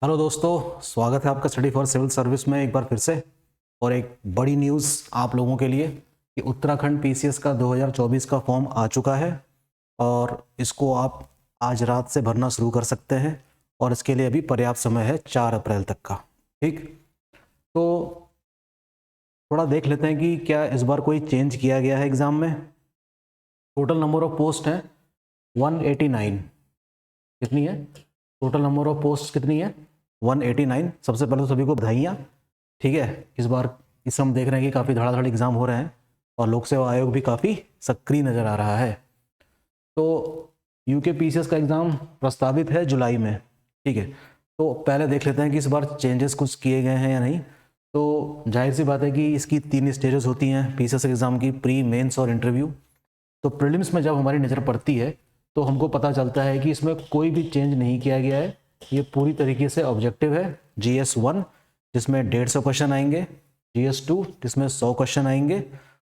Hello दोस्तों, स्वागत है आपका स्टडी फॉर सिविल सर्विस में एक बार फिर से। और एक बड़ी न्यूज़ आप लोगों के लिए कि उत्तराखंड पीसीएस का 2024 का फॉर्म आ चुका है और इसको आप आज रात से भरना शुरू कर सकते हैं और इसके लिए अभी पर्याप्त समय है 4 अप्रैल तक का। ठीक, तो थोड़ा देख लेते हैं कि क्या इस बार कोई चेंज किया गया है एग्ज़ाम में। टोटल नंबर ऑफ पोस्ट है 189। कितनी है टोटल नंबर ऑफ पोस्ट? कितनी है? 189। सबसे पहले तो सभी को बधाइयाँ। ठीक है, इस बार हम देख रहे हैं कि काफ़ी धड़ाधड़ एग्ज़ाम हो रहे हैं और लोक सेवा आयोग भी काफ़ी सक्रिय नज़र आ रहा है। तो यूके पीसीएस का एग्ज़ाम प्रस्तावित है जुलाई में। ठीक है, तो पहले देख लेते हैं कि इस बार चेंजेस कुछ किए गए हैं या नहीं। तो जाहिर सी बात है कि इसकी 3 स्टेजेस होती हैं पीसीएस एग्ज़ाम की, प्री, मेंस और इंटरव्यू। तो प्रीलिम्स में जब हमारी नज़र पड़ती है तो हमको पता चलता है कि इसमें कोई भी चेंज नहीं किया गया है। ये पूरी तरीके से ऑब्जेक्टिव है। GS1 जिसमें 150 क्वेश्चन आएंगे, GS2 जिसमें 100 क्वेश्चन आएंगे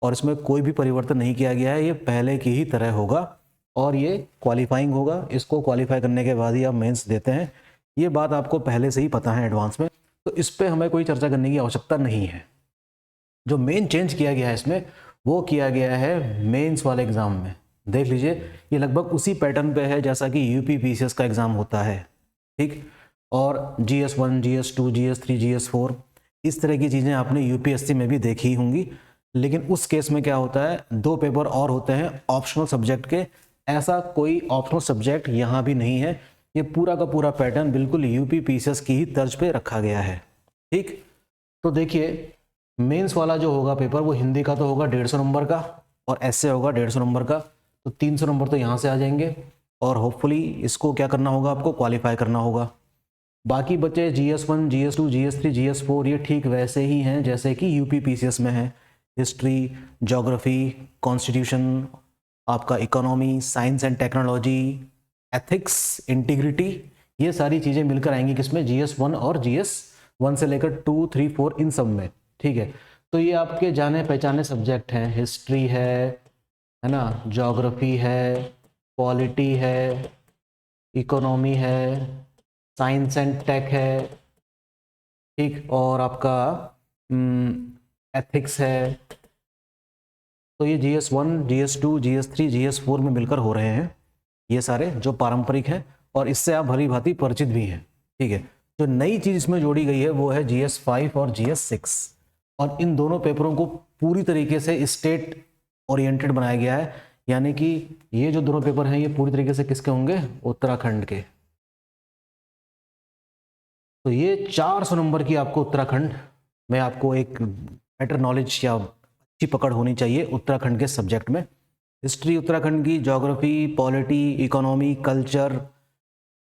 और इसमें कोई भी परिवर्तन नहीं किया गया है। ये पहले की ही तरह होगा और ये क्वालिफाइंग होगा। इसको क्वालिफाई करने के बाद ही आप मेंस देते हैं। ये बात आपको पहले से ही पता है एडवांस में, तो इस पर हमें कोई चर्चा करने की आवश्यकता नहीं है। जो मेन चेंज किया गया है इसमें वो किया गया है मेंस वाले एग्ज़ाम में। देख लीजिए, ये लगभग उसी पैटर्न पे है जैसा कि यूपी पीसीएस का एग्ज़ाम होता है। ठीक, और GS1, GS2, GS3, GS4 इस तरह की चीज़ें आपने यूपीएससी में भी देखी होंगी। लेकिन उस केस में क्या होता है, 2 पेपर और होते हैं ऑप्शनल सब्जेक्ट के। ऐसा कोई ऑप्शनल सब्जेक्ट यहाँ भी नहीं है। ये पूरा का पूरा पैटर्न बिल्कुल यूपी पीसीएस की ही तर्ज पे रखा गया है। ठीक, तो देखिए, मेंस वाला जो होगा पेपर वो हिंदी का तो होगा 150 नंबर का और ऐसे होगा 150 नंबर का। तो 300 नंबर तो यहाँ से आ जाएंगे और होपफुली इसको क्या करना होगा, आपको क्वालिफाई करना होगा। बाकी बचे GS1, GS2, GS3, GS4 ये ठीक वैसे ही हैं जैसे कि यूपी पीसीएस में है। हिस्ट्री, ज्योग्राफी, कॉन्स्टिट्यूशन, आपका economy, science and technology, ethics, integrity, ये सारी चीज़ें मिलकर आएंगी किसमें, GS1 और GS1 से लेकर 2, 3, 4 इन सब में। ठीक है, तो ये आपके जाने पहचाने सब्जेक्ट हैं। हिस्ट्री है ना, ज्योग्राफी है, पॉलिटी है, इकोनॉमी है, साइंस एंड टेक है, ठीक, और आपका एथिक्स है। तो ये GS1, GS2, GS3, GS4 में मिलकर हो रहे हैं ये सारे जो पारंपरिक हैं और इससे आप भली भांति परिचित भी हैं। ठीक है, जो नई चीज़ इसमें जोड़ी गई है वो है GS5 और GS6 और इन दोनों पेपरों को पूरी तरीके से स्टेट ओरिएंटेड बनाया गया है। यानी कि ये जो दोनों पेपर हैं ये पूरी तरीके से किसके होंगे, उत्तराखंड के। तो ये 400 नंबर की आपको उत्तराखंड में आपको एक बेटर नॉलेज या अच्छी पकड़ होनी चाहिए उत्तराखंड के सब्जेक्ट में। हिस्ट्री उत्तराखंड की, ज्योग्राफी, पॉलिटी, इकोनॉमी, कल्चर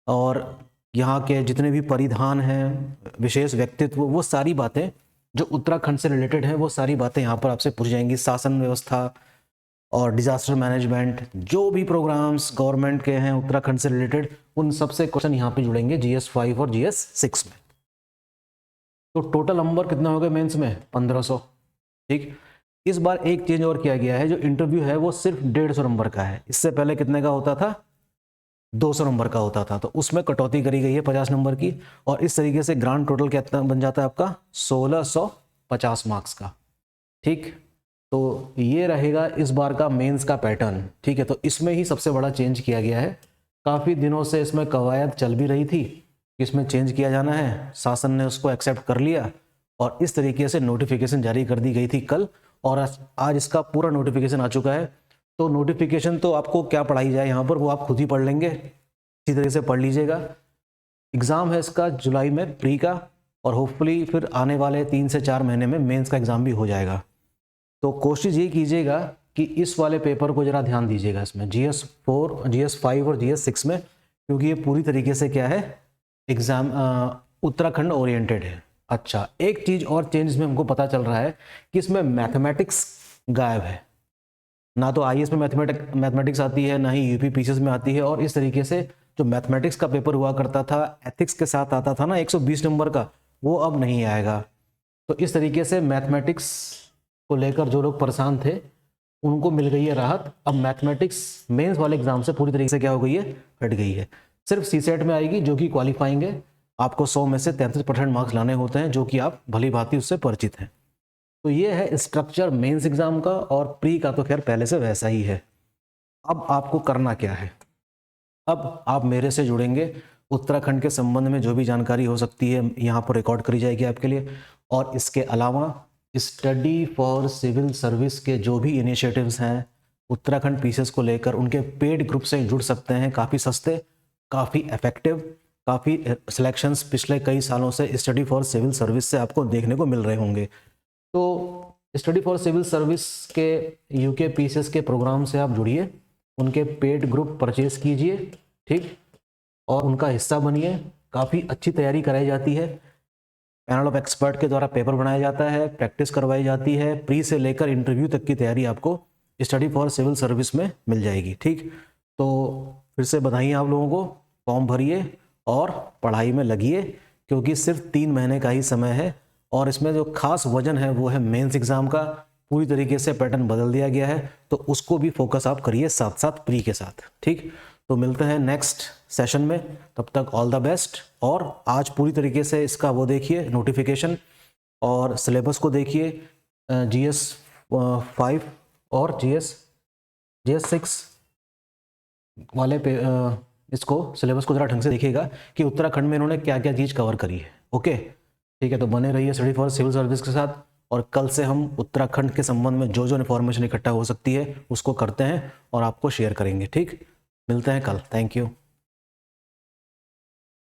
और यहाँ के जितने भी परिधान हैं, विशेष व्यक्तित्व, वो सारी बातें जो उत्तराखंड से रिलेटेड हैं वो सारी बातें यहाँ पर आपसे पूछ जाएंगी। शासन व्यवस्था और डिजास्टर मैनेजमेंट, जो भी प्रोग्राम्स गवर्नमेंट के हैं उत्तराखंड से रिलेटेड, उन सबसे क्वेश्चन यहाँ पे जुड़ेंगे GS5 और GS6 में। तो टोटल नंबर कितना हो गया मेंस में, 1500। ठीक, इस बार एक चेंज और किया गया है, जो इंटरव्यू है वो सिर्फ 150 नंबर का है। इससे पहले कितने का होता था, 200 नंबर का होता था। तो उसमें कटौती करी गई है 50 नंबर की और इस तरीके से ग्रांड टोटल कितना बन जाता है आपका, 1650 मार्क्स का। ठीक, तो ये रहेगा इस बार का मेंस का पैटर्न। ठीक है, तो इसमें ही सबसे बड़ा चेंज किया गया है। काफ़ी दिनों से इसमें कवायद चल भी रही थी कि इसमें चेंज किया जाना है, शासन ने उसको एक्सेप्ट कर लिया और इस तरीके से नोटिफिकेशन जारी कर दी गई थी कल और आज इसका पूरा नोटिफिकेशन आ चुका है। तो नोटिफिकेशन तो आपको क्या पढ़ाई जाए यहाँ पर, वो आप खुद ही पढ़ लेंगे, इसी तरीके से पढ़ लीजिएगा। एग्ज़ाम है इसका जुलाई में प्री का और होपफुली फिर आने वाले 3 से 4 महीने में मेंस का एग्ज़ाम भी हो जाएगा। तो कोशिश ये कीजिएगा कि इस वाले पेपर को ज़रा ध्यान दीजिएगा इसमें, GS4, GS5 और GS6 में, क्योंकि ये पूरी तरीके से क्या है, एग्ज़ाम उत्तराखंड ओरिएंटेड है। अच्छा, एक चीज़ और चेंज इसमें हमको पता चल रहा है कि इसमें मैथमेटिक्स गायब है। ना तो IAS में मैथमेटिक्स आती है, ना ही यूपी पीसीएस में आती है। और इस तरीके से जो मैथमेटिक्स का पेपर हुआ करता था, एथिक्स के साथ आता था ना 120 नंबर का, वो अब नहीं आएगा। तो इस तरीके से मैथमेटिक्स को लेकर जो लोग परेशान थे उनको मिल गई है राहत। अब मैथमेटिक्स मेंस वाले एग्जाम से पूरी तरीके से क्या हो गई है, हट गई है। सिर्फ CSET में आएगी जो कि क्वालिफाइंग है। आपको 100 में से 33% मार्क्स लाने होते हैं, जो कि आप भली भांति उससे परिचित हैं। तो ये है स्ट्रक्चर मेंस एग्जाम का, और प्री का तो खैर पहले से वैसा ही है। अब आपको करना क्या है, अब आप मेरे से जुड़ेंगे, उत्तराखंड के संबंध में जो भी जानकारी हो सकती है यहाँ पर रिकॉर्ड करी जाएगी आपके लिए, और इसके अलावा स्टडी फॉर सिविल सर्विस के जो भी इनिशिएटिव्स हैं उत्तराखंड पीसीएस को लेकर, उनके पेड ग्रुप से जुड़ सकते हैं। काफ़ी सस्ते, काफ़ी इफेक्टिव, काफ़ी सिलेक्शंस पिछले कई सालों से स्टडी फॉर सिविल सर्विस से आपको देखने को मिल रहे होंगे। तो स्टडी फॉर सिविल सर्विस के यूके पीसीएस के प्रोग्राम से आप जुड़िए, उनके पेड ग्रुप परचेज कीजिए, ठीक, और उनका हिस्सा बनिए। काफ़ी अच्छी तैयारी कराई जाती है, पैनल ऑफ एक्सपर्ट के द्वारा पेपर बनाया जाता है, प्रैक्टिस करवाई जाती है, प्री से लेकर इंटरव्यू तक की तैयारी आपको स्टडी फॉर सिविल सर्विस में मिल जाएगी, ठीक। तो फिर से बधाई आप लोगों को, फॉर्म भरिए और पढ़ाई में लगिए, क्योंकि सिर्फ 3 महीने का ही समय है, और इसमें जो खास वजन है वो है मेंस एग्जाम का। पूरी तरीके से पैटर्न बदल दिया गया है, तो उसको भी फोकस आप करिए साथ साथ प्री के साथ, ठीक। तो मिलते हैं नेक्स्ट सेशन में, तब तक ऑल द बेस्ट। और आज पूरी तरीके से इसका वो देखिए नोटिफिकेशन और सिलेबस को देखिए, GS 5 और GS 6 वाले पे इसको सिलेबस को ज़रा ढंग से देखिएगा कि उत्तराखंड में इन्होंने क्या क्या चीज़ कवर करी है। ओके, ठीक है, तो बने रहिए स्टडी फॉर सिविल सर्विस के साथ, और कल से हम उत्तराखंड के संबंध में जो जो इन्फॉर्मेशन इकट्ठा हो सकती है उसको करते हैं और आपको शेयर करेंगे, ठीक। मिलते हैं कल, थैंक यू।